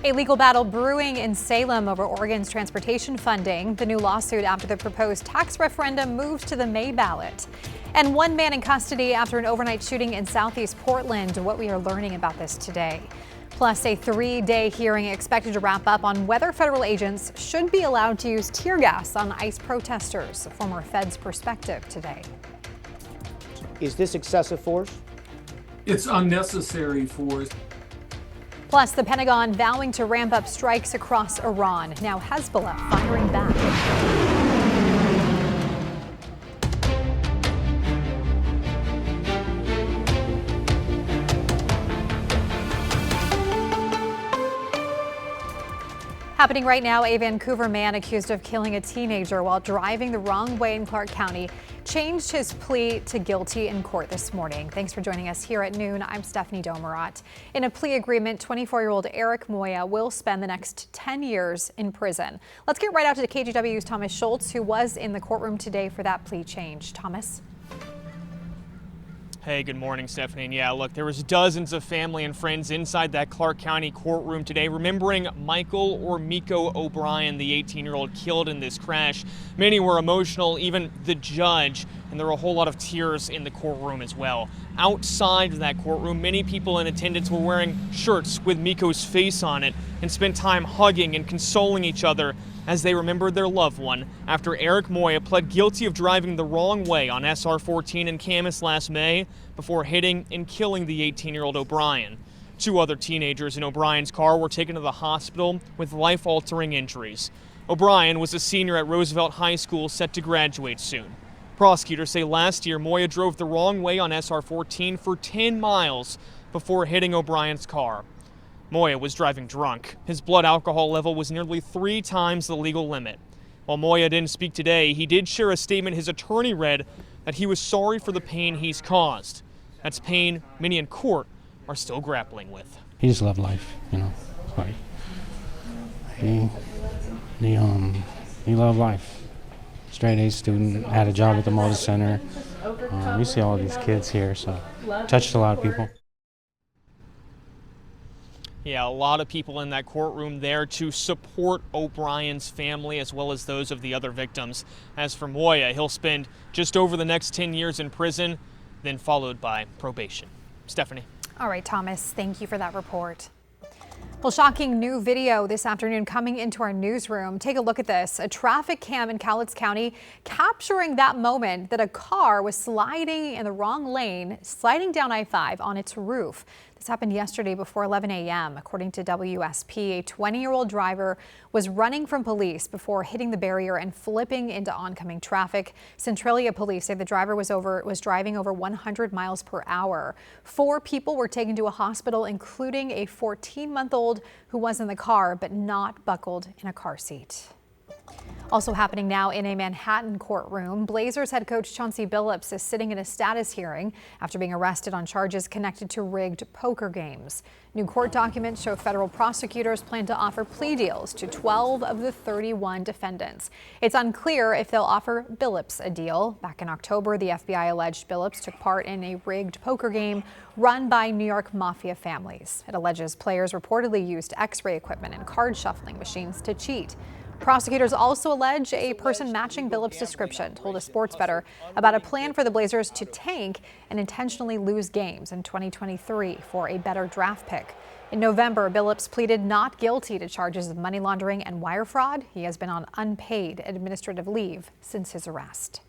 A legal battle brewing in Salem over Oregon's transportation funding. The new lawsuit after the proposed tax referendum moves to the May ballot. And one man in custody after an overnight shooting in southeast Portland. What we are learning about this today. Plus, a 3-day hearing expected to wrap up on whether federal agents should be allowed to use tear gas on ICE protesters. A former Fed's perspective today. Is this excessive force? It's unnecessary force. Plus, the Pentagon vowing to ramp up strikes across Iran. Now Hezbollah firing back. Happening right now, a Vancouver man accused of killing a teenager while driving the wrong way in Clark County changed his plea to guilty in court this morning. Thanks for joining us here at noon. I'm Stephanie Domerat. In a plea agreement, 24-year-old Eric Moya will spend the next 10 years in prison. Let's get right out to the KGW's Thomas Schultz, who was in the courtroom today for that plea change. Thomas? Hey, good morning, Stephanie. And yeah, look, there was dozens of family and friends inside that Clark County courtroom today remembering Michael or Miko O'Brien, the 18-year-old killed in this crash. Many were emotional, even the judge, and there were a whole lot of tears in the courtroom as well. Outside of that courtroom, many people in attendance were wearing shirts with Miko's face on it and spent time hugging and consoling each other as they remembered their loved one after Eric Moya pled guilty of driving the wrong way on SR 14 in Camas last May before hitting and killing the 18-year-old O'Brien. 2 other teenagers in O'Brien's car were taken to the hospital with life-altering injuries. O'Brien was a senior at Roosevelt High School set to graduate soon. Prosecutors say last year Moya drove the wrong way on SR 14 for 10 miles before hitting O'Brien's car. Moya was driving drunk. His blood alcohol level was nearly 3 times the legal limit. While Moya didn't speak today, he did share a statement his attorney read that he was sorry for the pain he's caused. That's pain many in court are still grappling with. He just loved life, you know. Like he loved life. Straight A student, had a job at the Motor Center. We see all these kids here, so touched a lot of people. Yeah, a lot of people in that courtroom there to support O'Brien's family as well as those of the other victims. As for Moya, he'll spend just over the next 10 years in prison, then followed by probation. Stephanie. All right, Thomas, thank you for that report. Well, shocking new video this afternoon coming into our newsroom. Take a look at this. A traffic cam in Cowlitz County capturing that moment that a car was sliding in the wrong lane, sliding down I-5 on its roof. This happened yesterday before 11 a.m. According to WSP, a 20-year-old driver was running from police before hitting the barrier and flipping into oncoming traffic. Centralia police say the driver was driving over 100 miles per hour. 4 people were taken to a hospital, including a 14-month-old who was in the car but not buckled in a car seat. Also happening now in a Manhattan courtroom, Blazers head coach Chauncey Billups is sitting in a status hearing after being arrested on charges connected to rigged poker games. New court documents show federal prosecutors plan to offer plea deals to 12 of the 31 defendants. It's unclear if they'll offer Billups a deal. Back in October, the FBI alleged Billups took part in a rigged poker game run by New York mafia families. It alleges players reportedly used X-ray equipment and card shuffling machines to cheat. Prosecutors also allege a person matching Billups' description told a sports bettor about a plan for the Blazers to tank and intentionally lose games in 2023 for a better draft pick. In November, Billups pleaded not guilty to charges of money laundering and wire fraud. He has been on unpaid administrative leave since his arrest.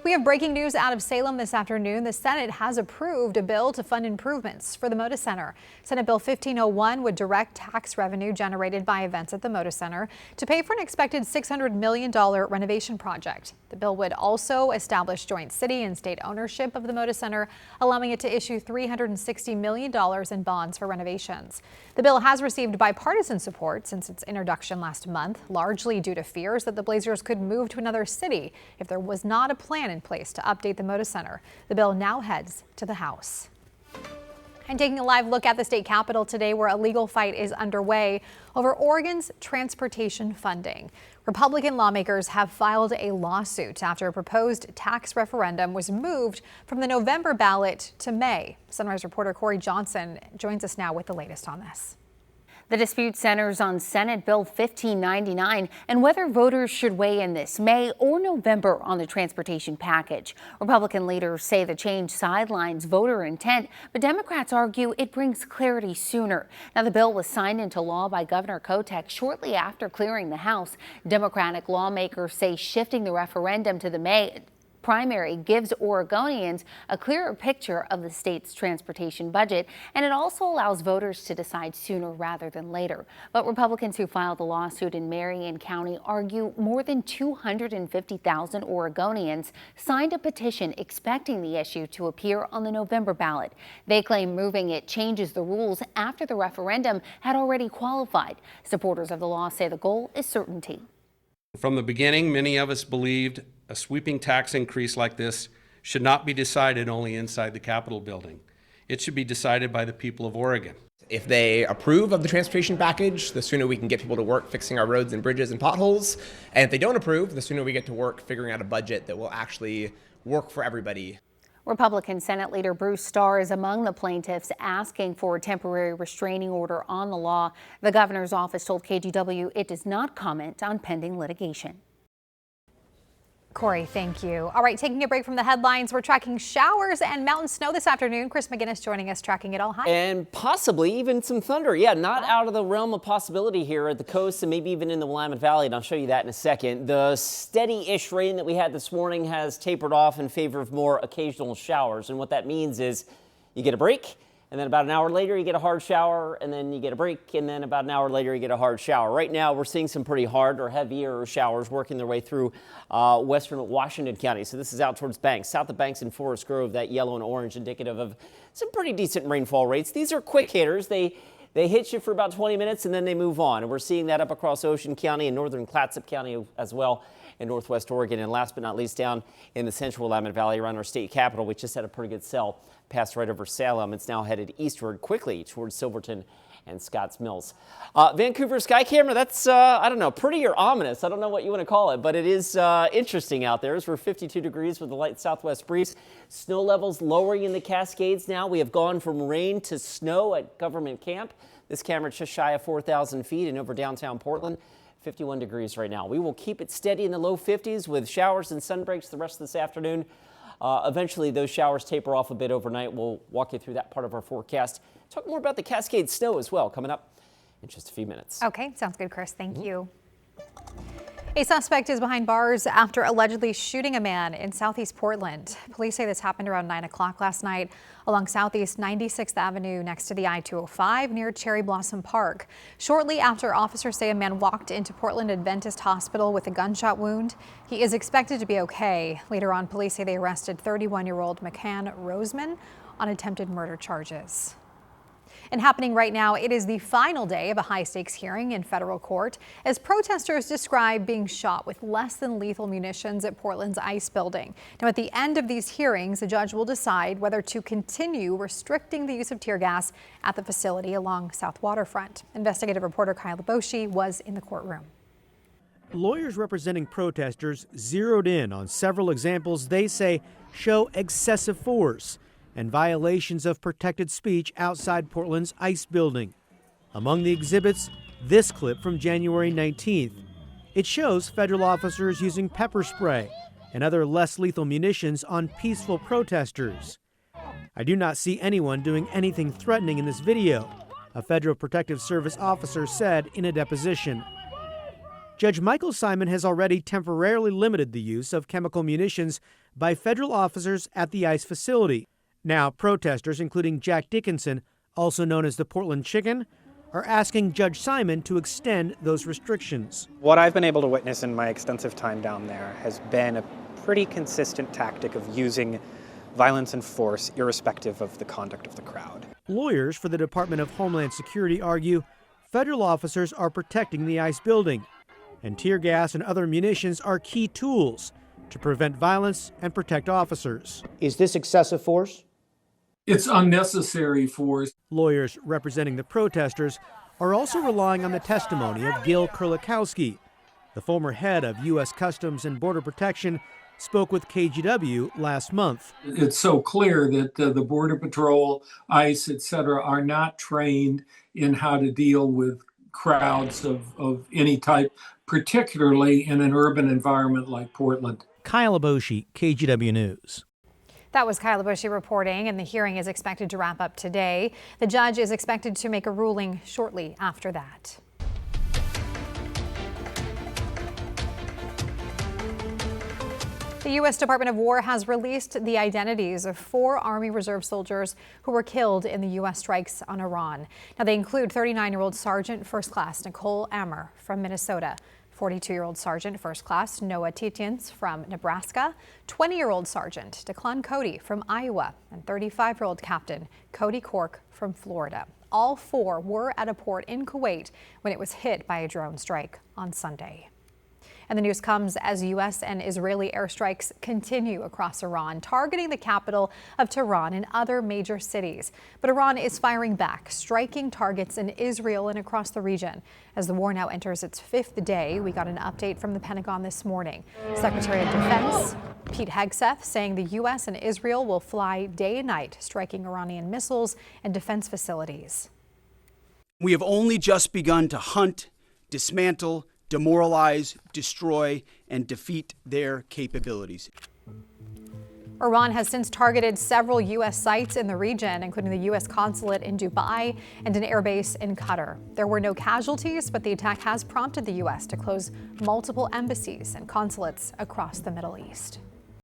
We have breaking news out of Salem this afternoon. The Senate has approved a bill to fund improvements for the Moda Center. Senate Bill 1501 would direct tax revenue generated by events at the Moda Center to pay for an expected $600 million renovation project. The bill would also establish joint city and state ownership of the Moda Center, allowing it to issue $360 million in bonds for renovations. The bill has received bipartisan support since its introduction last month, largely due to fears that the Blazers could move to another city if there was not a plan in place to update the Moda Center. The bill now heads to the House. And taking a live look at the state capitol today, where a legal fight is underway over Oregon's transportation funding. Republican lawmakers have filed a lawsuit after a proposed tax referendum was moved from the November ballot to May. Sunrise reporter Corey Johnson joins us now with the latest on this. The dispute centers on Senate Bill 1599 and whether voters should weigh in this May or November on the transportation package. Republican leaders say the change sidelines voter intent, but Democrats argue it brings clarity sooner. Now, the bill was signed into law by Governor Kotek shortly after clearing the House. Democratic lawmakers say shifting the referendum to the May primary gives Oregonians a clearer picture of the state's transportation budget, and it also allows voters to decide sooner rather than later. But Republicans who filed the lawsuit in Marion County argue more than 250,000 Oregonians signed a petition expecting the issue to appear on the November ballot. They claim moving it changes the rules after the referendum had already qualified. Supporters of the law say the goal is certainty. From the beginning, many of us believed a sweeping tax increase like this should not be decided only inside the Capitol building. It should be decided by the people of Oregon. If they approve of the transportation package, the sooner we can get people to work fixing our roads and bridges and potholes. And if they don't approve, the sooner we get to work figuring out a budget that will actually work for everybody. Republican Senate Leader Bruce Starr is among the plaintiffs asking for a temporary restraining order on the law. The governor's office told KGW it does not comment on pending litigation. Corey, thank you. All right, taking a break from the headlines, we're tracking showers and mountain snow this afternoon. Chris McGinnis joining us, tracking it all. Hi. And possibly even some thunder. Yeah, not out of the realm of possibility here at the coast and maybe even in the Willamette Valley, and I'll show you that in a second. The steady-ish rain that we had this morning has tapered off in favor of more occasional showers, and what that means is you get a break, and then about an hour later you get a hard shower, and then you get a break, and then about an hour later you get a hard shower. Right now we're seeing some pretty hard or heavier showers working their way through western Washington County. So this is out towards Banks, south of Banks and Forest Grove, that yellow and orange indicative of some pretty decent rainfall rates. These are quick hitters. They hit you for about 20 minutes and then they move on. And we're seeing that up across Ocean County and northern Clatsop County as well in northwest Oregon. And last but not least, down in the central Willamette Valley around our state capital, we just had a pretty good cell passed right over Salem. It's now headed eastward quickly towards Silverton and Scotts Mills. Vancouver sky camera, that's, I don't know, pretty or ominous. I don't know what you want to call it, but it is interesting out there. We're 52 degrees with a light southwest breeze. Snow levels lowering in the Cascades now. We have gone from rain to snow at Government Camp. This camera just shy of 4,000 feet and over downtown Portland. 51 degrees right now. We will keep it steady in the low 50s with showers and sun breaks the rest of this afternoon. Eventually, those showers taper off a bit overnight. We'll walk you through that part of our forecast. Talk more about the Cascade snow as well coming up in just a few minutes. Okay, sounds good, Chris. Thank you. A suspect is behind bars after allegedly shooting a man in southeast Portland. Police say this happened around 9 o'clock last night along Southeast 96th Avenue next to the I-205 near Cherry Blossom Park. Shortly after, officers say a man walked into Portland Adventist Hospital with a gunshot wound. He is expected to be okay. Later on, police say they arrested 31-year-old McCann Roseman on attempted murder charges. And happening right now, it is the final day of a high-stakes hearing in federal court as protesters describe being shot with less than lethal munitions at Portland's ICE building. Now, at the end of these hearings, the judge will decide whether to continue restricting the use of tear gas at the facility along South Waterfront. Investigative reporter Kyle Boshi was in the courtroom. Lawyers representing protesters zeroed in on several examples they say show excessive force and violations of protected speech outside Portland's ICE building. Among the exhibits, this clip from January 19th. It shows federal officers using pepper spray and other less lethal munitions on peaceful protesters. I do not see anyone doing anything threatening in this video, a Federal Protective Service officer said in a deposition. Judge Michael Simon has already temporarily limited the use of chemical munitions by federal officers at the ICE facility. Now, protesters, including Jack Dickinson, also known as the Portland Chicken, are asking Judge Simon to extend those restrictions. What I've been able to witness in my extensive time down there has been a pretty consistent tactic of using violence and force irrespective of the conduct of the crowd. Lawyers for the Department of Homeland Security argue federal officers are protecting the ICE building, and tear gas and other munitions are key tools to prevent violence and protect officers. Is this excessive force? It's unnecessary force. Lawyers representing the protesters are also relying on the testimony of Gil Kurlikowski, the former head of U.S. Customs and Border Protection spoke with KGW last month. It's so clear that the Border Patrol, ICE, et cetera, are not trained in how to deal with crowds of any type, particularly in an urban environment like Portland. Kyle Aboshi, KGW News. That was Kyle Aboshi reporting, and the hearing is expected to wrap up today. The judge is expected to make a ruling shortly after that. The U.S. Department of War has released the identities of 4 Army Reserve soldiers who were killed in the U.S. strikes on Iran. Now, they include 39-year-old Sergeant First Class Nicole Ammer from Minnesota, 42-year-old Sergeant First Class Noah Tietjens from Nebraska, 20-year-old Sergeant Declan Cody from Iowa, and 35-year-old Captain Cody Cork from Florida. All 4 were at a port in Kuwait when it was hit by a drone strike on Sunday. And the news comes as U.S. and Israeli airstrikes continue across Iran, targeting the capital of Tehran and other major cities. But Iran is firing back, striking targets in Israel and across the region. As the war now enters its 5th day, we got an update from the Pentagon this morning. Secretary of Defense Pete Hegseth saying the U.S. and Israel will fly day and night, striking Iranian missiles and defense facilities. We have only just begun to hunt, dismantle, demoralize, destroy, and defeat their capabilities. Iran has since targeted several U.S. sites in the region, including the U.S. consulate in Dubai and an airbase in Qatar. There were no casualties, but the attack has prompted the U.S. to close multiple embassies and consulates across the Middle East.